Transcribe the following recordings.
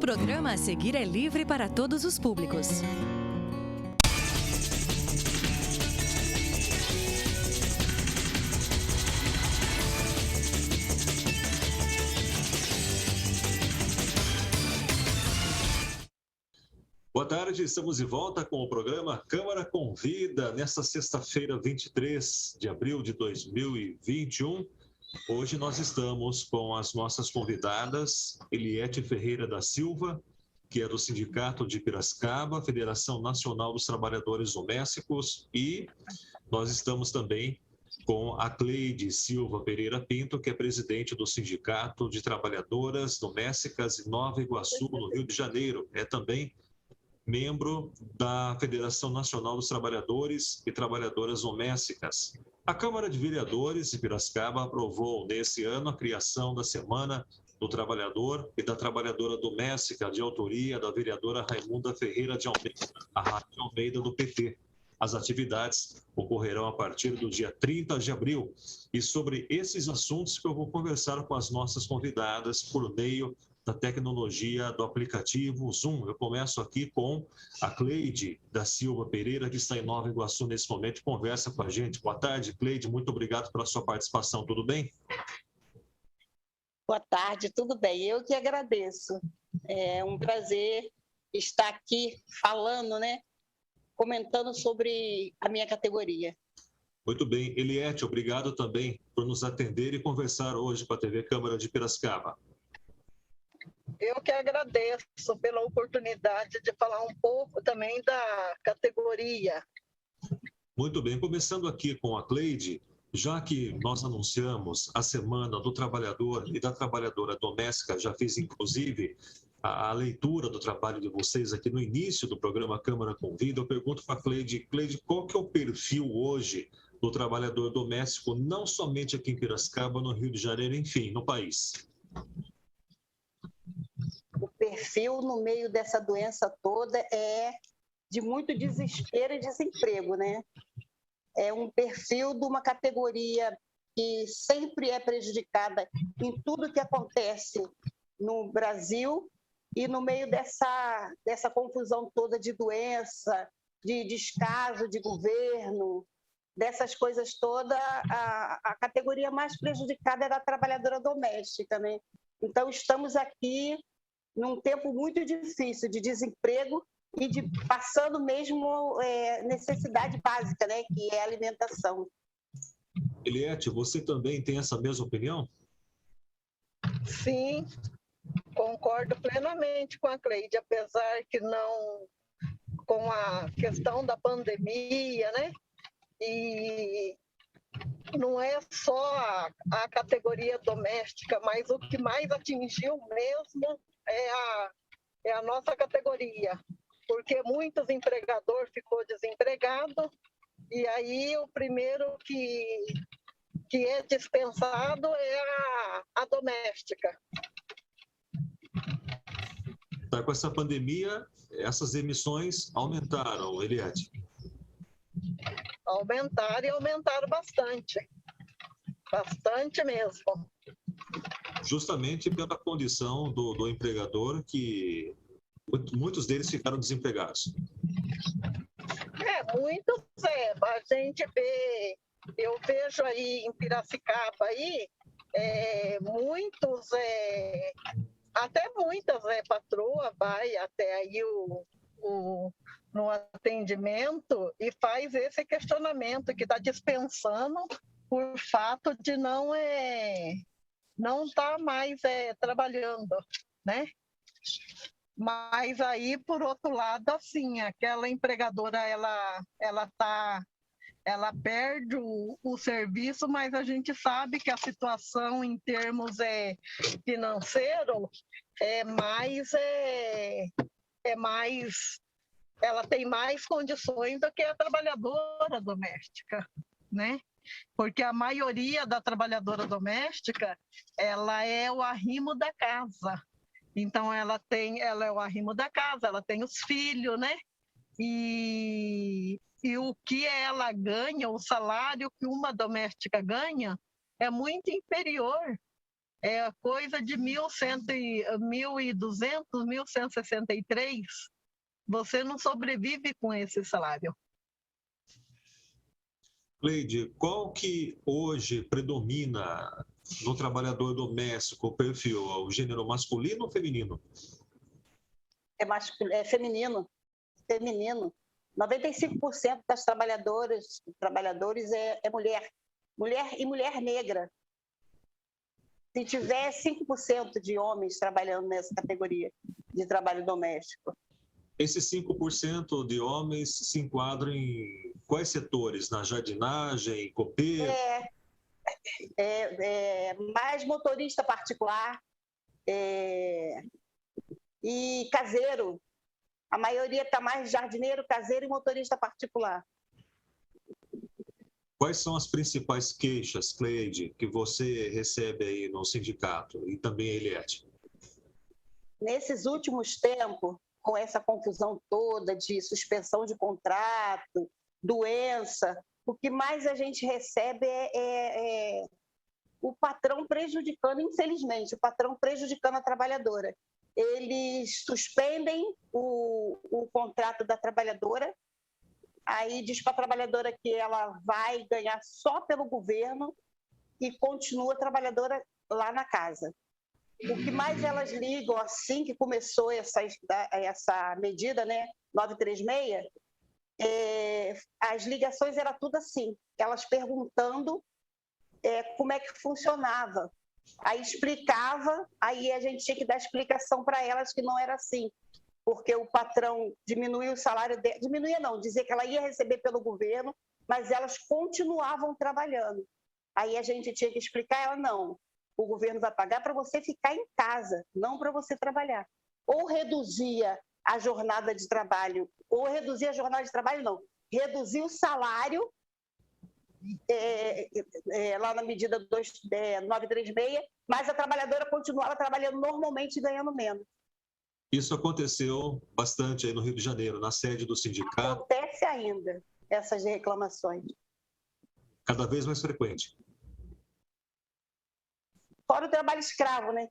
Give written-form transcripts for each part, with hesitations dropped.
programa a seguir é livre para todos os públicos. Boa tarde, estamos de volta com o programa Câmara Convida, nesta sexta-feira, 23 de abril de 2021. Hoje nós estamos com as nossas convidadas, Eliete Ferreira da Silva, que é do Sindicato de Piracicaba, Federação Nacional dos Trabalhadores Domésticos, e nós estamos também com a Cleide Silva Pereira Pinto, que é presidente do Sindicato de Trabalhadoras Domésticas de Nova Iguaçu, no Rio de Janeiro. É também membro da Federação Nacional dos Trabalhadores e Trabalhadoras Domésticas. A Câmara de Vereadores de Piracicaba aprovou nesse ano a criação da Semana do Trabalhador e da Trabalhadora Doméstica, de autoria da vereadora Raimunda Ferreira de Almeida, a Rádio Almeida do PT. As atividades ocorrerão a partir do dia 30 de abril. E sobre esses assuntos que eu vou conversar com as nossas convidadas por meio da tecnologia do aplicativo Zoom. Eu começo aqui com a Cleide da Silva Pereira, que está em Nova Iguaçu nesse momento e conversa com a gente. Boa tarde, Cleide. Muito obrigado pela sua participação. Tudo bem? Boa tarde, tudo bem. Eu que agradeço. É um prazer estar aqui falando, comentando sobre a minha categoria. Muito bem. Eliete, obrigado também por nos atender e conversar hoje com a TV Câmara de Piracicaba. Eu que agradeço pela oportunidade de falar um pouco também da categoria. Muito bem, começando aqui com a Cleide, já que nós anunciamos a Semana do Trabalhador e da Trabalhadora Doméstica, já fiz inclusive a leitura do trabalho de vocês aqui no início do programa Câmara Convida, eu pergunto para a Cleide, qual que é o perfil hoje do trabalhador doméstico, não somente aqui em Piracicaba, no Rio de Janeiro, enfim, no país? O perfil no meio dessa doença toda é de muito desespero e desemprego, É um perfil de uma categoria que sempre é prejudicada em tudo que acontece no Brasil e no meio dessa confusão toda de doença, de descaso de governo, dessas coisas todas, a categoria mais prejudicada é a trabalhadora doméstica, Então, estamos aqui num tempo muito difícil de desemprego e passando mesmo necessidade básica, que é a alimentação. Eliete, você também tem essa mesma opinião? Sim, concordo plenamente com a Cleide, apesar que não com a questão da pandemia, E não é só a categoria doméstica, mas o que mais atingiu mesmo é a nossa categoria, porque muitos empregadores ficou desempregado e aí o primeiro que é dispensado é a doméstica. Tá, com essa pandemia, essas emissões aumentaram, Eliete? Aumentaram e aumentaram bastante. Bastante mesmo. Justamente pela condição do empregador, que muitos deles ficaram desempregados. Muitos a gente vê, eu vejo aí em Piracicaba aí, muitos, até muitas patroa vai até aí no atendimento e faz esse questionamento que está dispensando por fato de não estar mais trabalhando, Mas aí, por outro lado, assim, aquela empregadora, ela perde o serviço, mas a gente sabe que a situação em termos financeiro ela tem mais condições do que a trabalhadora doméstica, Porque a maioria da trabalhadora doméstica, ela é o arrimo da casa. Então, ela é o arrimo da casa, ela tem os filhos, E o que ela ganha, o salário que uma doméstica ganha, é muito inferior é coisa de 1.200, 1.163, você não sobrevive com esse salário. Cleide, qual que hoje predomina no trabalhador doméstico o perfil? O gênero masculino ou feminino? É feminino. 95% das trabalhadores é mulher. Mulher e mulher negra. Se tiver 5% de homens trabalhando nessa categoria de trabalho doméstico. Esses 5% de homens se enquadram em quais setores? Na jardinagem, copeiro? Mais motorista particular e caseiro. A maioria está mais jardineiro, caseiro e motorista particular. Quais são as principais queixas, Cleide, que você recebe aí no sindicato e também a Eliette? Nesses últimos tempos, com essa confusão toda de suspensão de contrato, doença, o que mais a gente recebe é o patrão prejudicando, infelizmente, o patrão prejudicando a trabalhadora. Eles suspendem o contrato da trabalhadora, aí diz para a trabalhadora que ela vai ganhar só pelo governo e continua a trabalhadora lá na casa. O que mais elas ligam assim que começou essa medida, né, 936, as ligações era tudo assim, elas perguntando como é que funcionava. Aí explicava, aí a gente tinha que dar explicação para elas que não era assim, porque o patrão diminuiu o salário dela, diminuía não, dizia que ela ia receber pelo governo, mas elas continuavam trabalhando. Aí a gente tinha que explicar, ela não, o governo vai pagar para você ficar em casa, não para você trabalhar. Ou reduzia a jornada de trabalho, reduzia o salário, lá na medida 936, mas a trabalhadora continuava trabalhando normalmente e ganhando menos. Isso aconteceu bastante aí no Rio de Janeiro, na sede do sindicato. Acontece ainda essas reclamações. Cada vez mais frequente. Fora o trabalho escravo, né?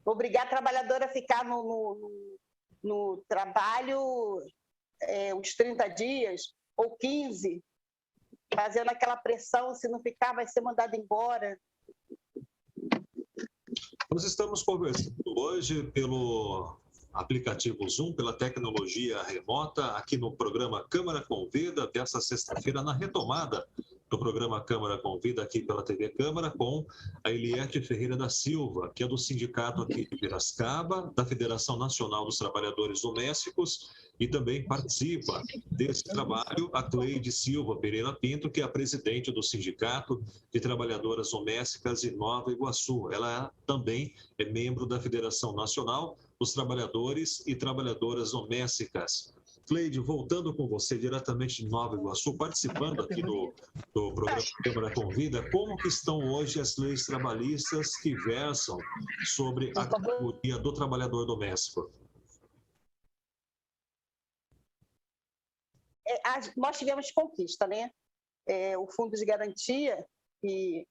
Obrigar a trabalhadora a ficar no trabalho uns 30 dias ou 15, fazendo aquela pressão, se não ficar, vai ser mandado embora. Nós estamos conversando hoje pelo aplicativo Zoom, pela tecnologia remota, aqui no programa Câmara Convida, dessa sexta-feira, na retomada do programa Câmara Convida, aqui pela TV Câmara, com a Eliette Ferreira da Silva, que é do sindicato aqui de Piracicaba, da Federação Nacional dos Trabalhadores Domésticos, e também participa desse trabalho a Cleide Silva Pereira Pinto, que é a presidente do Sindicato de Trabalhadoras Domésticas em Nova Iguaçu. Ela também é membro da Federação Nacional dos Trabalhadores e Trabalhadoras Domésticas. Cleide, voltando com você diretamente de Nova Iguaçu, participando aqui do programa Câmara Convida, como que estão hoje as leis trabalhistas que versam sobre a categoria do trabalhador doméstico? Nós tivemos conquista, né? O Fundo de Garantia, que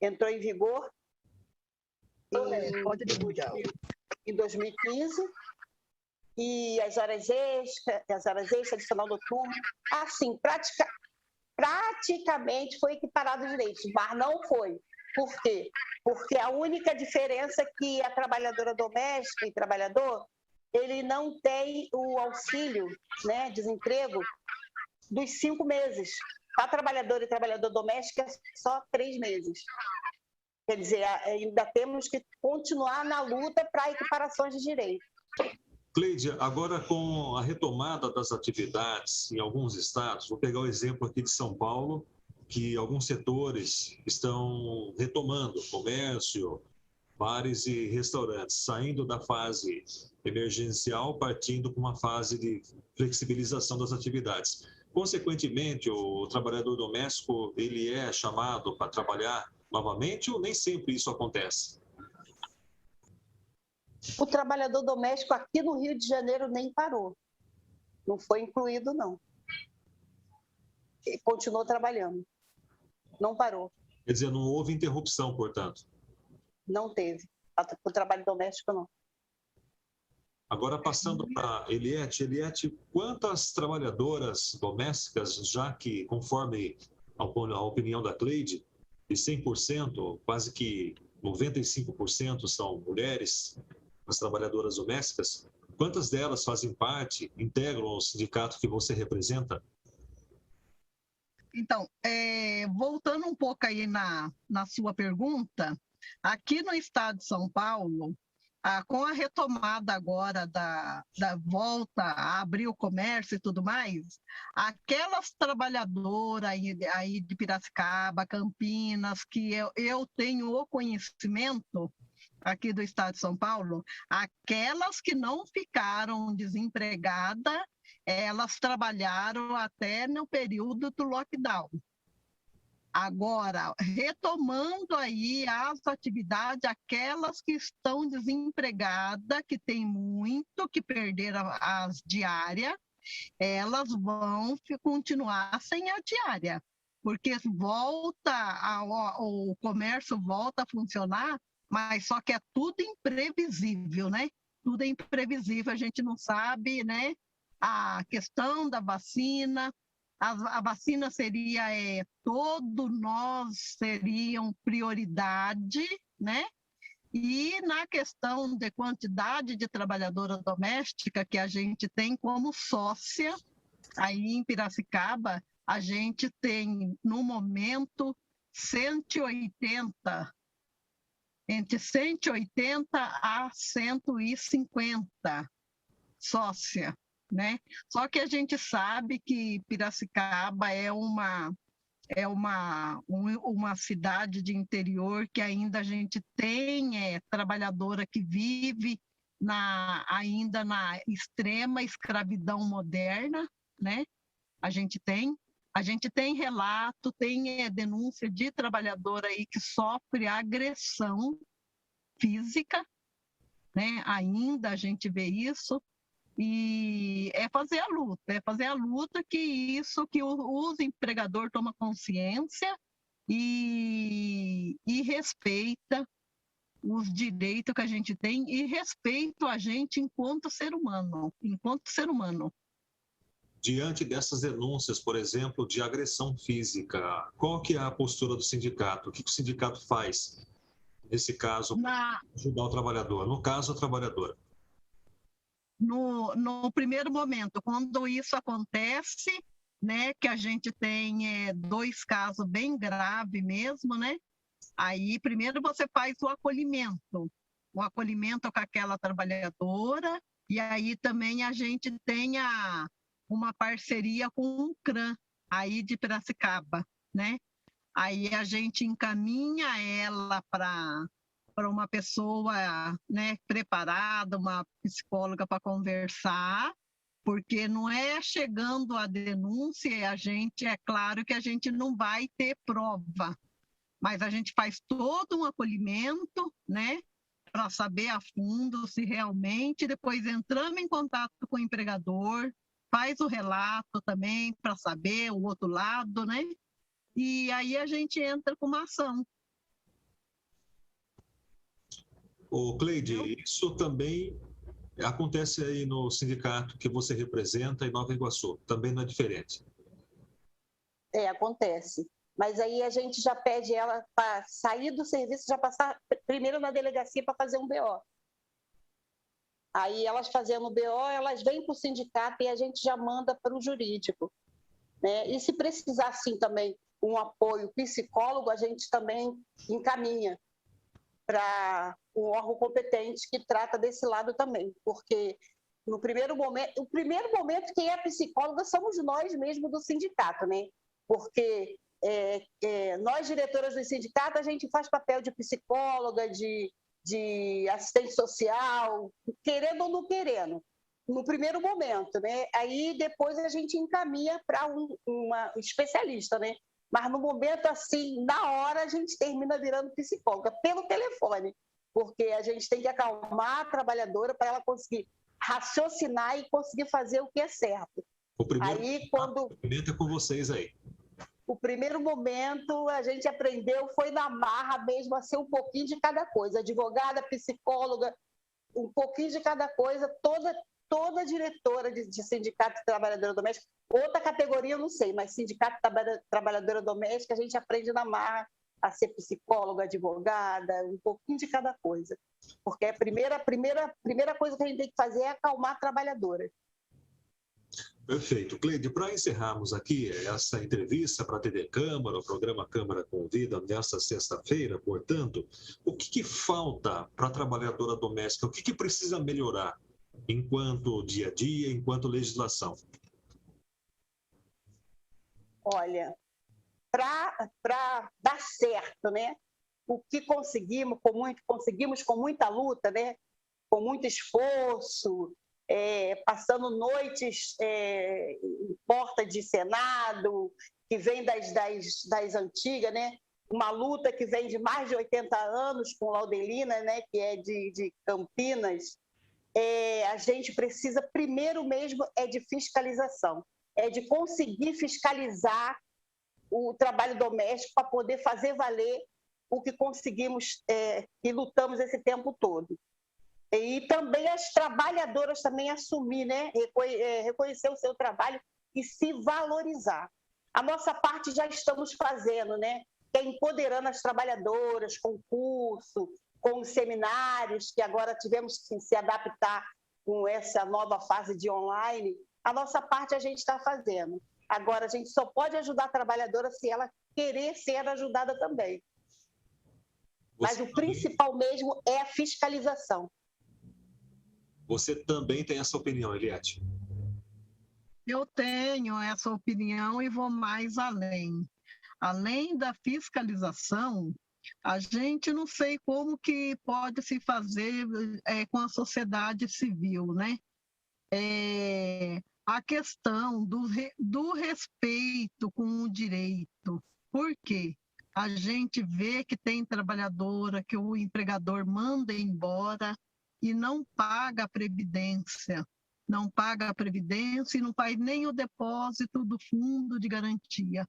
entrou em vigor em 2015, e as horas extras, adicional noturno, assim, praticamente foi equiparado os direitos, mas não foi. Por quê? Porque a única diferença é que a trabalhadora doméstica e trabalhador, ele não tem o auxílio, né, desemprego, dos 5 meses. Para trabalhadora e trabalhador doméstico, é só 3 meses. Quer dizer, ainda temos que continuar na luta para equiparações de direitos. Cleide, agora com a retomada das atividades em alguns estados, vou pegar o exemplo aqui de São Paulo, que alguns setores estão retomando, comércio, bares e restaurantes, saindo da fase emergencial, partindo para uma fase de flexibilização das atividades. Consequentemente, o trabalhador doméstico, ele é chamado para trabalhar novamente ou nem sempre isso acontece? O trabalhador doméstico aqui no Rio de Janeiro nem parou. Não foi incluído, não. Ele continuou trabalhando. Não parou. Quer dizer, não houve interrupção, portanto? não teve. Para o trabalho doméstico, não. Agora, passando para Eliette. Eliette, quantas trabalhadoras domésticas, já que, conforme a opinião da Cleide, de 100%, quase que 95% são mulheres, as trabalhadoras domésticas, quantas delas fazem parte, integram o sindicato que você representa? Então, voltando um pouco aí na sua pergunta, aqui no estado de São Paulo, com a retomada agora da volta a abrir o comércio e tudo mais, aquelas trabalhadoras aí de Piracicaba, Campinas, que eu tenho o conhecimento aqui do estado de São Paulo, aquelas que não ficaram desempregadas, elas trabalharam até no período do lockdown. Agora, retomando aí as atividades, aquelas que estão desempregadas, que tem muito, que perderam as diárias, elas vão continuar sem a diária, porque o comércio volta a funcionar, mas só que é tudo imprevisível, né? Tudo é imprevisível, a gente não sabe, né? A questão da vacina, a vacina seria, todos nós seriam prioridade, né? E na questão de quantidade de trabalhadora doméstica que a gente tem como sócia, aí em Piracicaba, a gente tem, no momento, 180, entre 180 a 150 sócia, né? Só que a gente sabe que Piracicaba é uma cidade de interior que ainda a gente tem trabalhadora que vive ainda na extrema escravidão moderna, né? A gente tem relato, tem denúncia de trabalhadora aí que sofre agressão física, né? Ainda a gente vê isso. E é fazer a luta que os empregadores tomam consciência e respeita os direitos que a gente tem e respeita a gente enquanto ser humano. Diante dessas denúncias, por exemplo, de agressão física, qual que é a postura do sindicato? O que o sindicato faz nesse caso para ajudar o trabalhador? No caso, a trabalhadora. No primeiro momento, quando isso acontece, né, que a gente tem 2 casos bem graves mesmo, né? Aí, primeiro você faz o acolhimento com aquela trabalhadora, e aí também a gente tem uma parceria com o CRAM, aí de Piracicaba, né? Aí a gente encaminha ela para uma pessoa, né, preparada, uma psicóloga para conversar, porque não é chegando a denúncia, é claro que a gente não vai ter prova, mas a gente faz todo um acolhimento, né, para saber a fundo se realmente, depois entramos em contato com o empregador, faz o relato também para saber o outro lado, né, e aí a gente entra com uma ação. Ô, Cleide, isso também acontece aí no sindicato que você representa em Nova Iguaçu, também não é diferente? Acontece. Mas aí a gente já pede ela para sair do serviço, já passar primeiro na delegacia para fazer um BO. Aí elas fazendo o BO, elas vêm para o sindicato e a gente já manda para o jurídico, né? E se precisar, sim, também um apoio psicólogo, a gente também encaminha para o órgão competente que trata desse lado também, porque o primeiro momento quem é psicóloga somos nós mesmos do sindicato, né? Porque nós, diretoras do sindicato, a gente faz papel de psicóloga, de assistente social, querendo ou não querendo, no primeiro momento, né? Aí depois a gente encaminha para uma especialista, né? Mas no momento, assim, na hora, a gente termina virando psicóloga, pelo telefone, porque a gente tem que acalmar a trabalhadora para ela conseguir raciocinar e conseguir fazer o que é certo. O primeiro momento é com vocês aí. o primeiro momento a gente aprendeu foi na marra mesmo, a ser um pouquinho de cada coisa. Advogada, psicóloga, um pouquinho de cada coisa, toda diretora de sindicato de trabalhadora doméstica, outra categoria eu não sei, mas sindicato de trabalhadora doméstica a gente aprende na marra a ser psicóloga, advogada, um pouquinho de cada coisa. Porque a primeira coisa que a gente tem que fazer é acalmar a trabalhadora. Perfeito. Cleide, para encerrarmos aqui essa entrevista para a TV Câmara, o programa Câmara Convida, nesta sexta-feira, portanto, o que falta para a trabalhadora doméstica? O que precisa melhorar enquanto dia a dia, enquanto legislação? Olha, para dar certo, né? O que conseguimos com muita luta, né? Com muito esforço, passando noites em porta de Senado, que vem das antigas, né? Uma luta que vem de mais de 80 anos com Laudelina, né? Que é de Campinas. A gente precisa, primeiro mesmo, de fiscalização, de conseguir fiscalizar o trabalho doméstico para poder fazer valer o que conseguimos e lutamos esse tempo todo. E também as trabalhadoras também assumir, né? Reconhecer o seu trabalho e se valorizar. A nossa parte já estamos fazendo, né? Que é empoderando as trabalhadoras com curso, com seminários, que agora tivemos que se adaptar com essa nova fase de online. A nossa parte a gente está fazendo. Agora, a gente só pode ajudar a trabalhadora se ela querer ser ajudada também. Mas o principal mesmo é a fiscalização. Você também tem essa opinião, Eliette? Eu tenho essa opinião e vou mais além. Além da fiscalização, a gente não sei como que pode se fazer com a sociedade civil, né? A questão do respeito com o direito. Por quê? A gente vê que tem trabalhadora que o empregador manda embora e não paga a previdência. Não paga a previdência e não faz nem o depósito do fundo de garantia,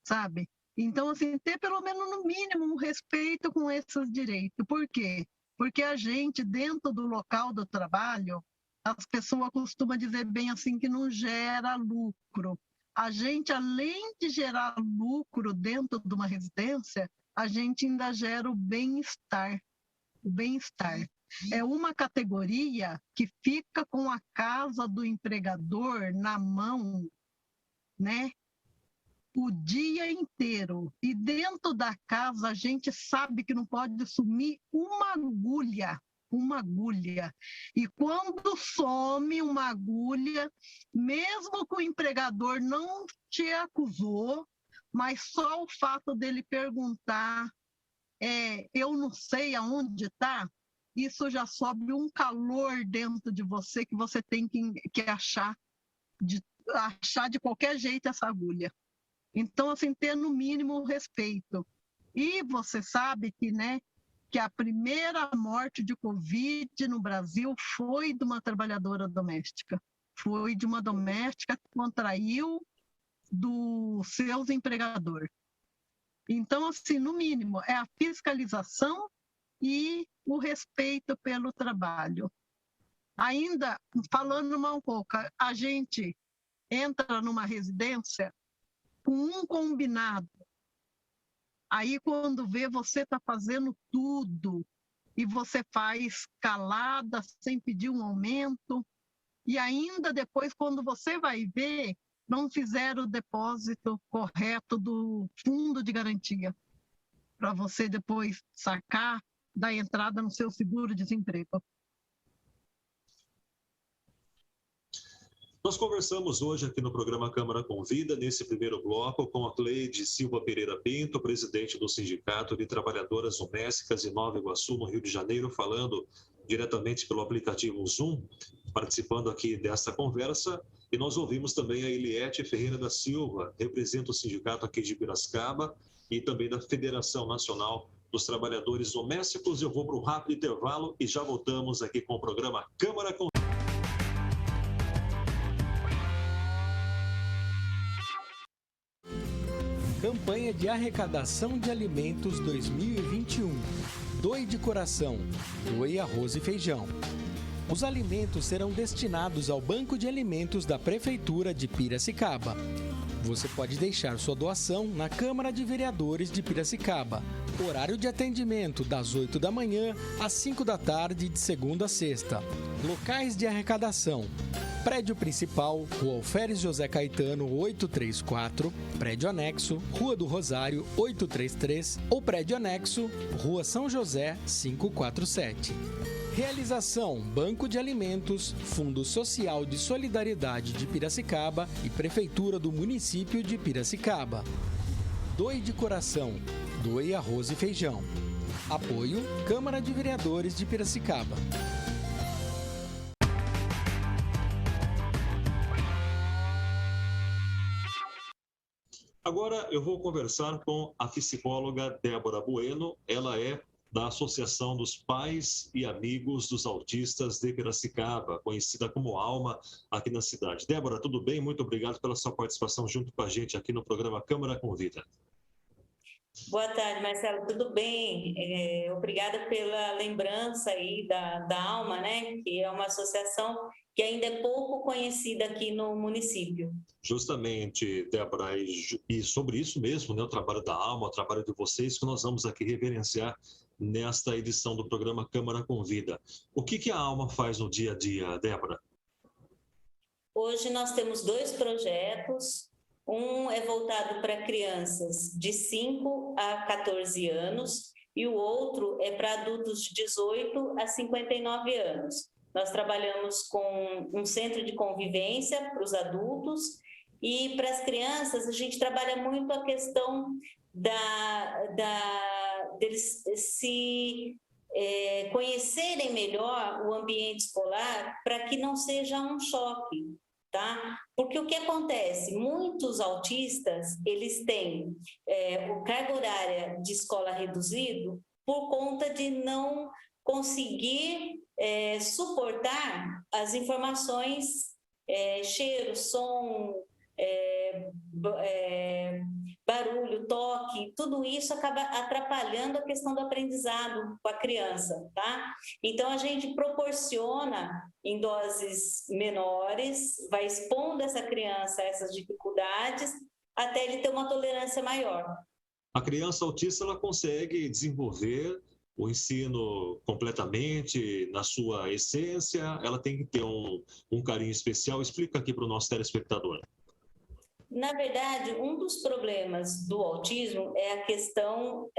sabe? Então, assim, ter pelo menos no mínimo um respeito com esses direitos. Por quê? Porque a gente, dentro do local do trabalho, as pessoas costumam dizer bem assim que não gera lucro. A gente, além de gerar lucro dentro de uma residência, a gente ainda gera o bem-estar. O bem-estar. É uma categoria que fica com a casa do empregador na mão, né? O dia inteiro. E dentro da casa a gente sabe que não pode sumir uma agulha. E quando some uma agulha, mesmo que o empregador não te acusou, mas só o fato dele perguntar, eu não sei aonde está, isso já sobe um calor dentro de você que você tem que achar de qualquer jeito essa agulha. Então, assim, ter no mínimo o respeito. E você sabe que, né, que a primeira morte de Covid no Brasil foi de uma trabalhadora doméstica. Foi de uma doméstica que contraiu dos seus empregadores. Então, assim, no mínimo, é a fiscalização e o respeito pelo trabalho. Ainda, falando um pouco, a gente entra numa residência com um combinado. Aí, quando vê, você está fazendo tudo e você faz calada, sem pedir um aumento. E ainda depois, quando você vai ver, não fizeram o depósito correto do fundo de garantia para você depois sacar da entrada no seu seguro-desemprego. Nós conversamos hoje aqui no programa Câmara Convida, nesse primeiro bloco, com a Cleide Silva Pereira Pinto, presidente do Sindicato de Trabalhadoras Domésticas de Nova Iguaçu, no Rio de Janeiro, falando diretamente pelo aplicativo Zoom, participando aqui dessa conversa. E nós ouvimos também a Eliette Ferreira da Silva, representa o sindicato aqui de Piracicaba e também da Federação Nacional dos Trabalhadores Domésticos. Eu vou para um rápido intervalo e já voltamos aqui com o programa Câmara Convida. Campanha de Arrecadação de Alimentos 2021. Doe de coração, doe arroz e feijão. Os alimentos serão destinados ao Banco de Alimentos da Prefeitura de Piracicaba. Você pode deixar sua doação na Câmara de Vereadores de Piracicaba. Horário de atendimento das 8 da manhã às 5 da tarde, de segunda a sexta. Locais de arrecadação: Prédio Principal, Rua Alferes José Caetano, 834. Prédio Anexo, Rua do Rosário, 833. Ou Prédio Anexo, Rua São José, 547. Realização: Banco de Alimentos, Fundo Social de Solidariedade de Piracicaba e Prefeitura do Município de Piracicaba. Doe de coração, doe arroz e feijão. Apoio: Câmara de Vereadores de Piracicaba. Agora eu vou conversar com a psicóloga Débora Bueno. Ela é da Associação dos Pais e Amigos dos Autistas de Piracicaba, conhecida como ALMA, aqui na cidade. Débora, tudo bem? Muito obrigado pela sua participação junto com a gente aqui no programa Câmara Convida. Boa tarde, Marcelo, tudo bem? Obrigada pela lembrança aí da ALMA, né? Que é uma associação que ainda é pouco conhecida aqui no município. Justamente, Débora, e sobre isso mesmo, né, o trabalho da ALMA, o trabalho de vocês, que nós vamos aqui reverenciar nesta edição do programa Câmara Convida. O que a ALMA faz no dia a dia, Débora? Hoje nós temos 2 projetos. Um é voltado para crianças de 5 a 14 anos e o outro é para adultos de 18 a 59 anos. Nós trabalhamos com um centro de convivência para os adultos e para as crianças a gente trabalha muito a questão deles se conhecerem melhor o ambiente escolar para que não seja um choque. Tá? Porque o que acontece? Muitos autistas, eles têm o carga horária de escola reduzido por conta de não conseguir suportar as informações, cheiro, som, barulho, toque, tudo isso acaba atrapalhando a questão do aprendizado com a criança, tá? Então, a gente proporciona em doses menores, vai expondo essa criança a essas dificuldades até ele ter uma tolerância maior. A criança autista, ela consegue desenvolver o ensino completamente na sua essência, ela tem que ter um carinho especial. Explica aqui para o nosso telespectador. Na verdade, um dos problemas do autismo é a questão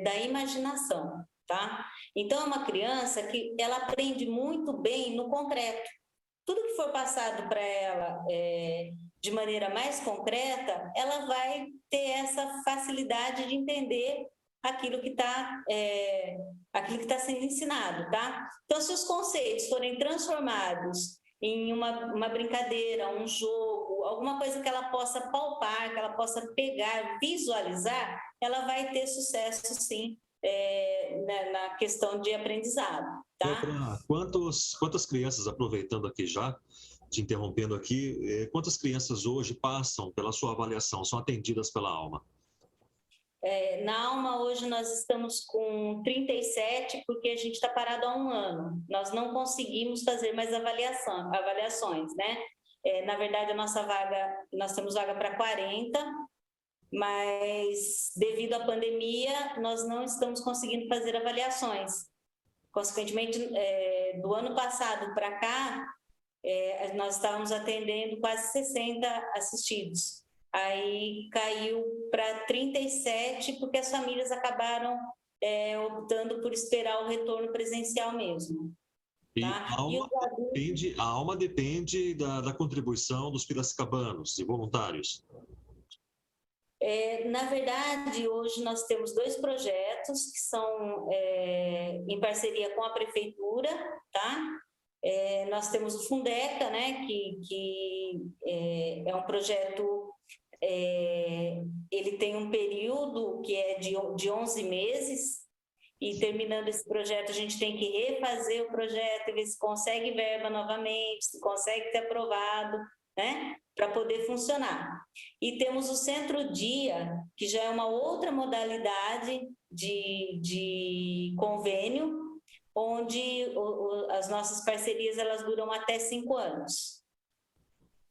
da imaginação, tá? Então, é uma criança que ela aprende muito bem no concreto. Tudo que for passado para ela de maneira mais concreta, ela vai ter essa facilidade de entender aquilo que está sendo ensinado, tá? Então, se os conceitos forem transformados em uma brincadeira, um jogo, alguma coisa que ela possa palpar, que ela possa pegar, visualizar, ela vai ter sucesso, sim, na questão de aprendizado, tá? Quantas crianças, aproveitando aqui já, te interrompendo aqui, quantas crianças hoje passam pela sua avaliação, são atendidas pela ALMA? Na ALMA, hoje, nós estamos com 37, porque a gente está parado há 1 ano. Nós não conseguimos fazer mais avaliações, né? Na verdade, a nossa vaga, nós temos vaga para 40, mas devido à pandemia, nós não estamos conseguindo fazer avaliações. Consequentemente, do ano passado para cá, nós estávamos atendendo quase 60 assistidos. Aí caiu para 37, porque as famílias acabaram optando por esperar o retorno presencial mesmo. E tá? a ALMA depende da contribuição dos piracicabanos e voluntários. Na verdade, hoje nós temos 2 projetos que são em parceria com a Prefeitura, tá? Nós temos o Fundeca, né, que é um projeto, ele tem um período que é de 11 meses, e terminando esse projeto a gente tem que refazer o projeto, ver se consegue verba novamente, se consegue ser aprovado, né, para poder funcionar. E temos o centro-dia, que já é uma outra modalidade de convênio, onde as nossas parcerias elas duram até 5 anos.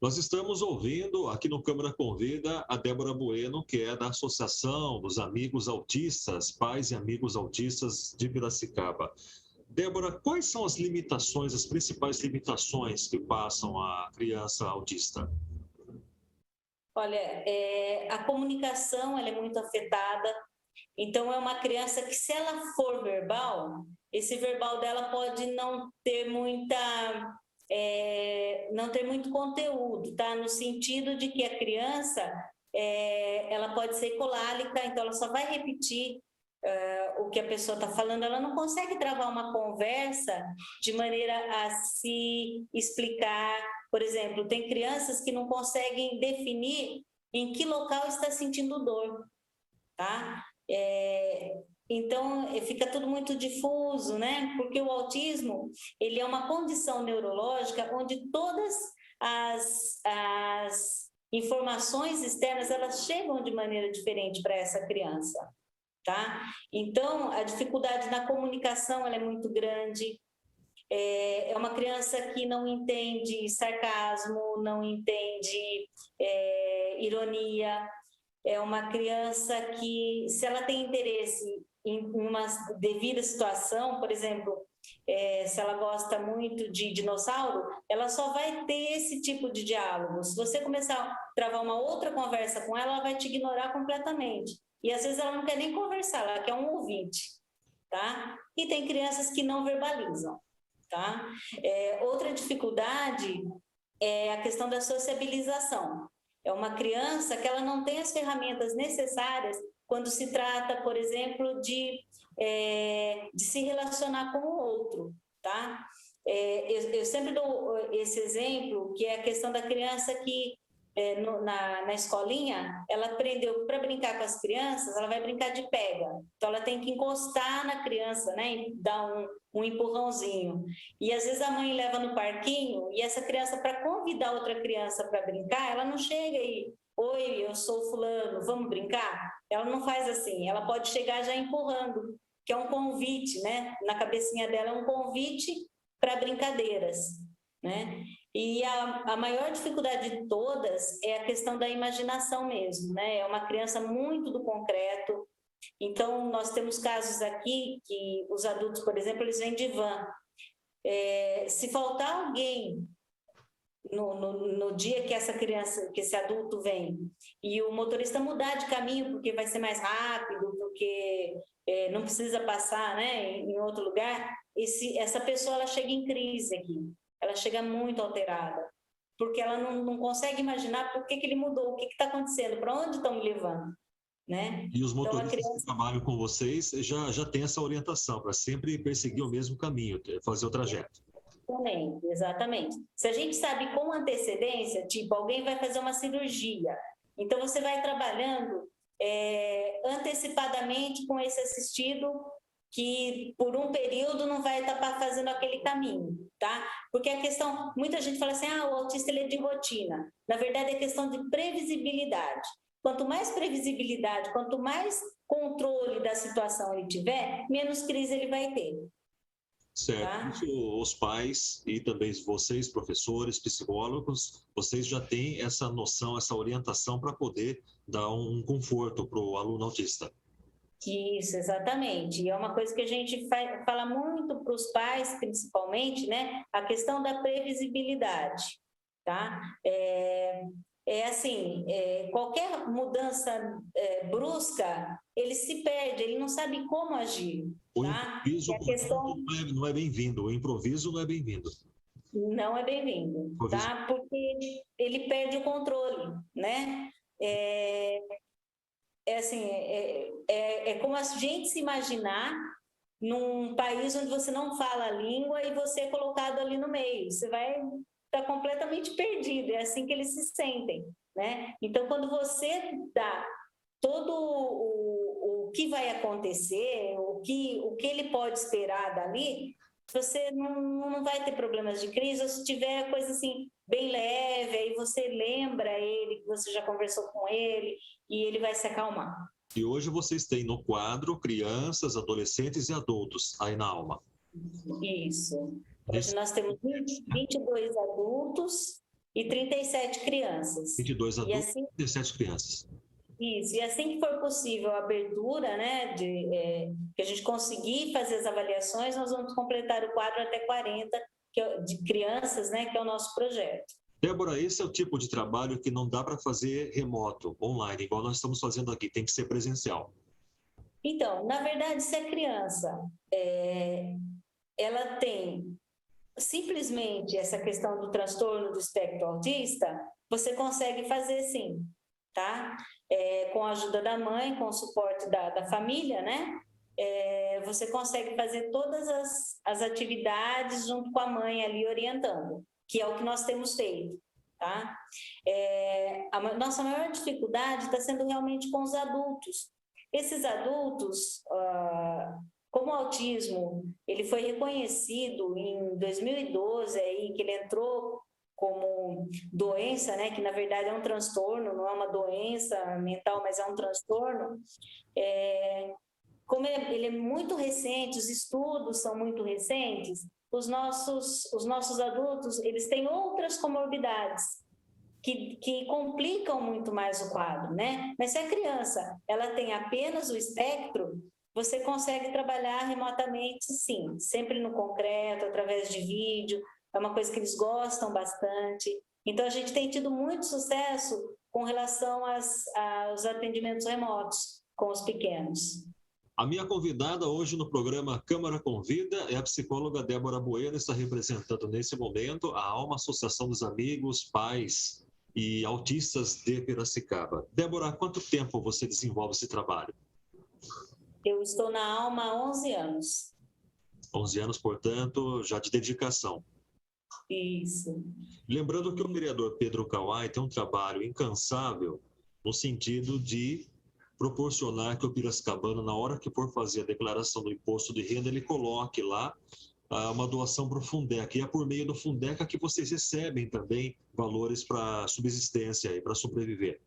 Nós estamos ouvindo aqui no Câmara Convida a Débora Bueno, que é da Associação dos Amigos Autistas, Pais e Amigos Autistas de Piracicaba. Débora, quais são as limitações, as principais limitações que passam a criança autista? Olha, a comunicação ela é muito afetada, então é uma criança que, se ela for verbal, esse verbal dela pode não ter muito conteúdo, tá? No sentido de que a criança, ela pode ser colálica, então ela só vai repetir o que a pessoa está falando, ela não consegue travar uma conversa de maneira a se explicar. Por exemplo, tem crianças que não conseguem definir em que local está sentindo dor, tá? Então, fica tudo muito difuso, né? Porque o autismo, ele é uma condição neurológica onde todas as informações externas, elas chegam de maneira diferente para essa criança, tá? Então, a dificuldade na comunicação, ela é muito grande. É uma criança que não entende sarcasmo, não entende ironia. É uma criança que, se ela tem interesse em uma devida situação, por exemplo, se ela gosta muito de dinossauro, ela só vai ter esse tipo de diálogo. Se você começar a travar uma outra conversa com ela, ela vai te ignorar completamente. E às vezes ela não quer nem conversar, ela quer um ouvinte, tá? E tem crianças que não verbalizam, tá? Outra dificuldade é a questão da sociabilização. É uma criança que ela não tem as ferramentas necessárias quando se trata, por exemplo, de se relacionar com o outro, tá? Eu sempre dou esse exemplo, que é a questão da criança que, na escolinha, ela aprendeu para brincar com as crianças, ela vai brincar de pega. Então, ela tem que encostar na criança, né, e dar um empurrãozinho. E, às vezes, a mãe leva no parquinho e essa criança, para convidar outra criança para brincar, ela não chega e, oi, eu sou fulano, vamos brincar? Ela não faz assim, ela pode chegar já empurrando, que é um convite, né? Na cabecinha dela é um convite para brincadeiras, né? E a maior dificuldade de todas é a questão da imaginação mesmo, né? É uma criança muito do concreto. Então, nós temos casos aqui que os adultos, por exemplo, eles vêm de van. Se faltar alguém no dia que essa criança, que esse adulto vem, e o motorista mudar de caminho porque vai ser mais rápido, porque não precisa passar, né, em outro lugar, essa pessoa ela chega em crise aqui. Ela chega muito alterada, porque ela não consegue imaginar por que ele mudou, o que está acontecendo, para onde estão me levando, né? E os motoristas então, criança... que trabalham com vocês já têm essa orientação para sempre perseguir o mesmo caminho, fazer o trajeto. Exatamente. Se a gente sabe com antecedência, tipo, alguém vai fazer uma cirurgia, então você vai trabalhando antecipadamente com esse assistido, que por um período não vai estar fazendo aquele caminho, tá? Porque a questão, muita gente fala assim, o autista ele é de rotina. Na verdade, é questão de previsibilidade. Quanto mais previsibilidade, quanto mais controle da situação ele tiver, menos crise ele vai ter. Certo. Tá? Os pais e também vocês, professores, psicólogos, vocês já têm essa noção, essa orientação para poder dar um conforto para o aluno autista. Isso, exatamente. E é uma coisa que a gente fala muito para os pais, principalmente, né? A questão da previsibilidade, tá? Qualquer mudança brusca, ele se perde, ele não sabe como agir. O tá? improviso não é bem-vindo, o improviso não é bem-vindo. Não é bem-vindo, tá? Porque ele perde o controle, né? É como a gente se imaginar num país onde você não fala a língua e você é colocado ali no meio. Você vai estar completamente perdido, é assim que eles se sentem, né? Então, quando você dá todo o que vai acontecer, o que ele pode esperar dali, você não vai ter problemas de crise, ou se tiver coisa assim, bem leve, aí você lembra ele, que você já conversou com ele, e ele vai se acalmar. E hoje vocês têm no quadro crianças, adolescentes e adultos aí na Alma. Isso. Hoje nós temos 22 adultos e 37 crianças. 22 adultos assim, e 37 crianças. Isso, e assim que for possível a abertura, né, que a gente conseguir fazer as avaliações, nós vamos completar o quadro até 40 de crianças, né, que é o nosso projeto. Débora, esse é o tipo de trabalho que não dá para fazer remoto, online, igual nós estamos fazendo aqui, tem que ser presencial. Então, na verdade, se a criança ela tem simplesmente essa questão do transtorno do espectro autista, você consegue fazer sim, tá? Com a ajuda da mãe, com o suporte da família, né? Você consegue fazer todas as atividades junto com a mãe ali orientando, que é o que nós temos feito, tá? A nossa maior dificuldade está sendo realmente com os adultos. Esses adultos, como o autismo, ele foi reconhecido em 2012, aí, que ele entrou como doença, né, que na verdade é um transtorno, não é uma doença mental, mas é um transtorno. Como ele é muito recente, os estudos são muito recentes, os nossos adultos, eles têm outras comorbidades que complicam muito mais o quadro, né? Mas se a criança ela tem apenas o espectro, você consegue trabalhar remotamente, sim, sempre no concreto, através de vídeo, é uma coisa que eles gostam bastante. Então, a gente tem tido muito sucesso com relação aos atendimentos remotos com os pequenos. A minha convidada hoje no programa Câmara Convida é a psicóloga Débora Bueno, está representando nesse momento a Alma, Associação dos Amigos, Pais e Autistas de Piracicaba. Débora, há quanto tempo você desenvolve esse trabalho? Eu estou na Alma há 11 anos. 11 anos, portanto, já de dedicação. Isso. Lembrando que o vereador Pedro Kawai tem um trabalho incansável no sentido de proporcionar que o piracicabano, na hora que for fazer a declaração do imposto de renda, ele coloque lá uma doação para o Fundec. E é por meio do Fundec que vocês recebem também valores para subsistência e para sobreviver.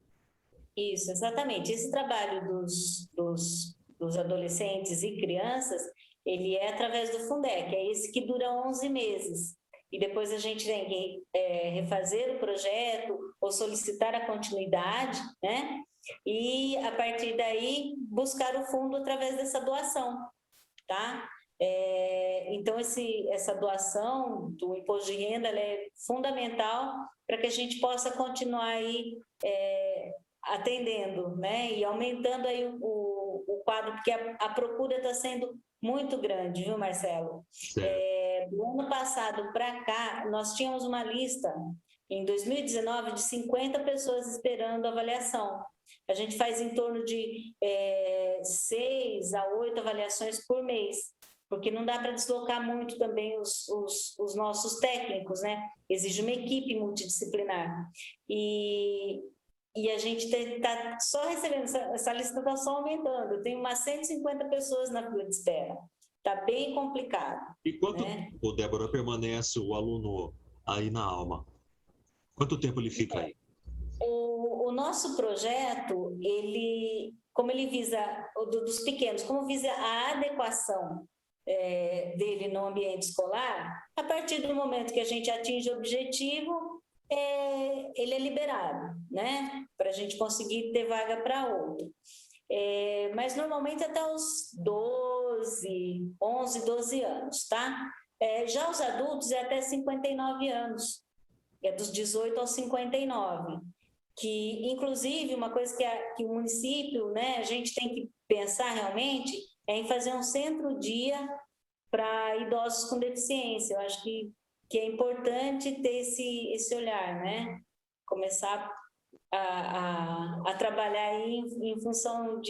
Isso, exatamente. Esse trabalho dos adolescentes e crianças, ele é através do Fundec, é esse que dura 11 meses. E depois a gente tem que refazer o projeto ou solicitar a continuidade, né? E, a partir daí, buscar o fundo através dessa doação, tá? Então, essa doação do imposto de renda ela é fundamental para que a gente possa continuar aí atendendo, né? E aumentando aí o quadro, porque a procura está sendo muito grande, viu, Marcelo? Do ano passado para cá, nós tínhamos uma lista, em 2019, de 50 pessoas esperando avaliação. A gente faz em torno de 6 a 8 avaliações por mês, porque não dá para deslocar muito também os nossos técnicos, né? Exige uma equipe multidisciplinar. E a gente está só recebendo, essa lista está só aumentando. Eu tenho umas 150 pessoas na fila de espera. Está bem complicado. E quanto tempo, Débora, permanece o aluno aí na Alma? Quanto tempo ele fica aí? O nosso projeto, como ele visa, dos pequenos, como visa a adequação dele no ambiente escolar, a partir do momento que a gente atinge o objetivo, ele é liberado, né? Para a gente conseguir ter vaga para outro. Mas normalmente até os 11, 12 anos, tá? Já os adultos é até 59 anos, é dos 18 aos 59, que inclusive uma coisa que o município, né, a gente tem que pensar realmente é em fazer um centro-dia para idosos com deficiência. Eu acho que é importante ter esse olhar, né? Começar a trabalhar aí em função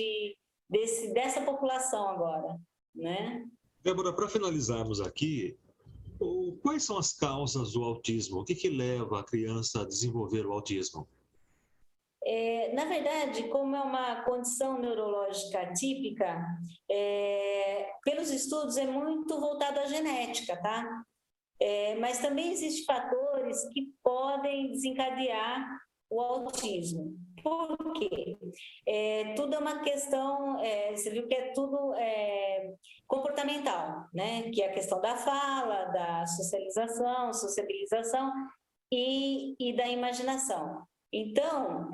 dessa população agora, né? Débora, para finalizarmos aqui, quais são as causas do autismo? O que leva a criança a desenvolver o autismo? Na verdade, como é uma condição neurológica atípica, pelos estudos é muito voltado à genética, tá? Mas também existem fatores que podem desencadear o autismo. Por quê? Tudo é uma questão, você viu que é tudo comportamental, né? Que é a questão da fala, da sociabilização e da imaginação. Então,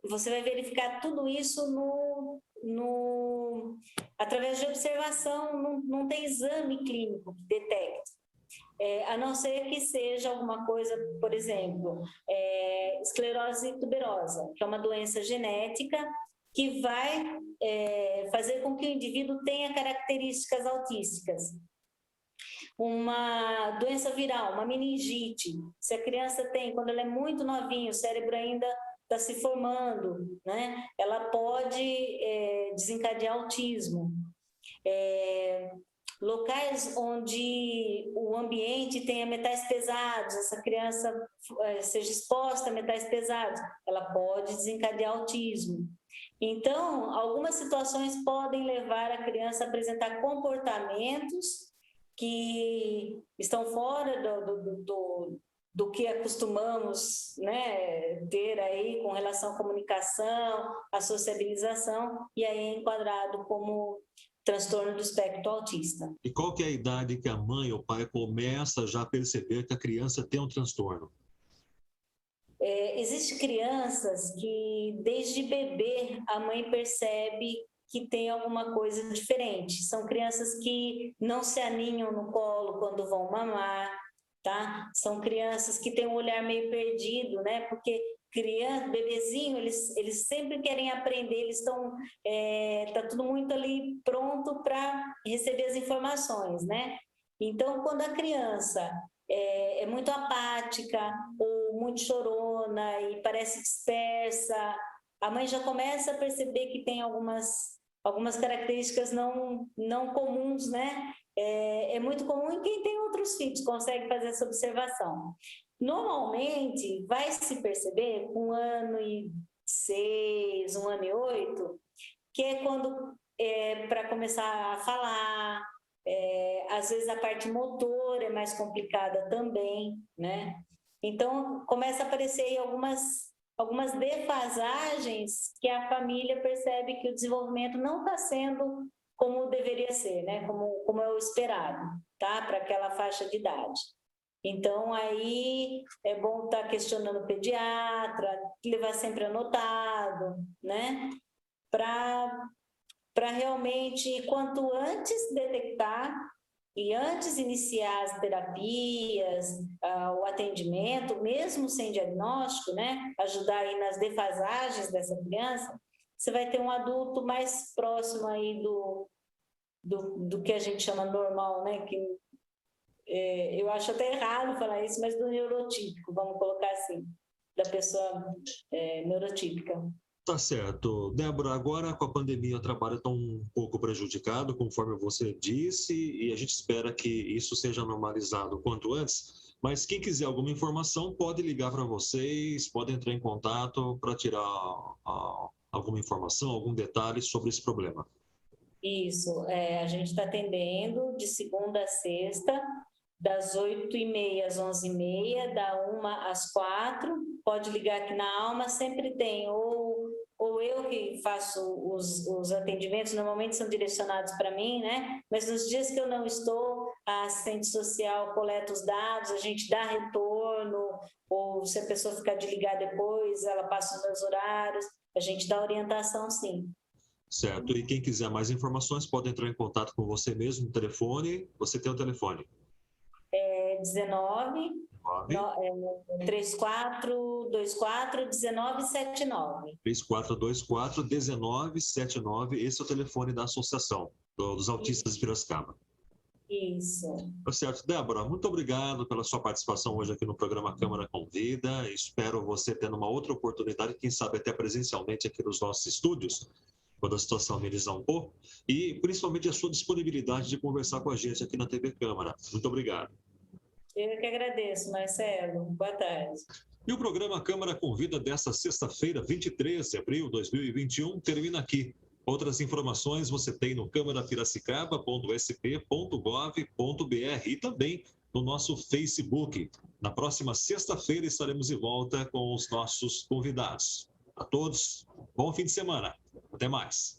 você vai verificar tudo isso através de observação, não tem exame clínico que detecte. A não ser que seja alguma coisa, por exemplo, esclerose tuberosa, que é uma doença genética que vai fazer com que o indivíduo tenha características autísticas. Uma doença viral, uma meningite, se a criança tem, quando ela é muito novinha, o cérebro ainda está se formando, né? Ela pode desencadear autismo. Locais onde o ambiente tenha metais pesados, essa criança seja exposta a metais pesados, ela pode desencadear autismo. Então, algumas situações podem levar a criança a apresentar comportamentos que estão fora do que acostumamos, né, ter aí com relação à comunicação, à sociabilização, e aí é enquadrado como transtorno do espectro autista. E qual que é a idade que a mãe ou o pai começa já a perceber que a criança tem um transtorno? Existem crianças que, desde bebê, a mãe percebe que tem alguma coisa diferente. São crianças que não se aninham no colo quando vão mamar, tá? São crianças que têm um olhar meio perdido, né? Porque criança, bebezinho, eles sempre querem aprender, eles estão, tá tudo muito ali pronto para receber as informações, né? Então, quando a criança é muito apática ou muito chorona e parece dispersa, a mãe já começa a perceber que tem algumas características não comuns, né? É muito comum em quem tem outros filhos, consegue fazer essa observação. Normalmente, vai se perceber com 1 ano e 6, 1 ano e 8, que é quando para começar a falar, às vezes a parte motora é mais complicada também, né? Então, começa a aparecer aí algumas defasagens que a família percebe que o desenvolvimento não está sendo como deveria ser, né? Como é o esperado, tá? Para aquela faixa de idade. Então, aí é bom estar questionando o pediatra, levar sempre anotado, né? Para realmente, quanto antes detectar e antes iniciar as terapias, o atendimento, mesmo sem diagnóstico, né? Ajudar aí nas defasagens dessa criança, você vai ter um adulto mais próximo aí do que a gente chama normal, né? Que eu acho até errado falar isso, mas do neurotípico, vamos colocar assim, da pessoa neurotípica. Tá certo. Débora, agora com a pandemia o trabalho está um pouco prejudicado, conforme você disse, e a gente espera que isso seja normalizado o quanto antes, mas quem quiser alguma informação pode ligar para vocês, pode entrar em contato para tirar alguma informação, algum detalhe sobre esse problema. Isso, a gente está atendendo de segunda a sexta, das 8h30 às 11h30, da 1 às 4, pode ligar aqui na Alma, sempre tem, ou eu que faço os atendimentos, normalmente são direcionados para mim, né? Mas nos dias que eu não estou, a assistente social coleta os dados, a gente dá retorno, ou se a pessoa ficar de ligar depois, ela passa os meus horários, a gente dá orientação sim. Certo, e quem quiser mais informações pode entrar em contato com você mesmo no telefone. Você tem o telefone? 19 3424 1979. 3424 1979, esse é o telefone da Associação dos Autistas de Piracicaba. Isso. Tá certo. Débora, muito obrigado pela sua participação hoje aqui no programa Câmara Convida. Espero você tendo uma outra oportunidade, quem sabe até presencialmente aqui nos nossos estúdios, quando a situação amenizar um pouco, e principalmente a sua disponibilidade de conversar com a gente aqui na TV Câmara. Muito obrigado. Eu que agradeço, Marcelo. Boa tarde. E o programa Câmara Convida desta sexta-feira, 23 de abril de 2021, termina aqui. Outras informações você tem no câmarapiracicaba.sp.gov.br e também no nosso Facebook. Na próxima sexta-feira estaremos de volta com os nossos convidados. A todos, bom fim de semana. Até mais.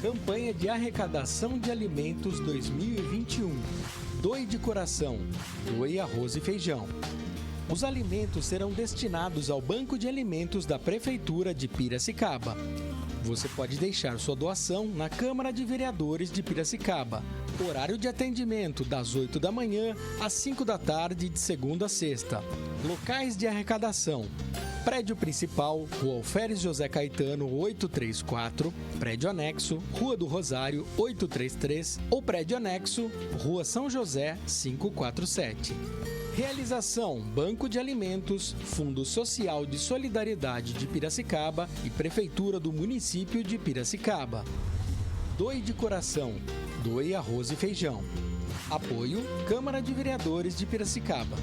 Campanha de arrecadação de alimentos 2021. Doe de coração. Doe arroz e feijão. Os alimentos serão destinados ao Banco de Alimentos da Prefeitura de Piracicaba. Você pode deixar sua doação na Câmara de Vereadores de Piracicaba. Horário de atendimento das 8 da manhã às 5 da tarde, de segunda a sexta. Locais de arrecadação: Prédio Principal, Rua Alferes José Caetano, 834, Prédio Anexo, Rua do Rosário, 833 ou Prédio Anexo, Rua São José, 547. Realização: Banco de Alimentos, Fundo Social de Solidariedade de Piracicaba e Prefeitura do Município de Piracicaba. Doe de coração. Doe arroz e feijão. Apoio: Câmara de Vereadores de Piracicaba.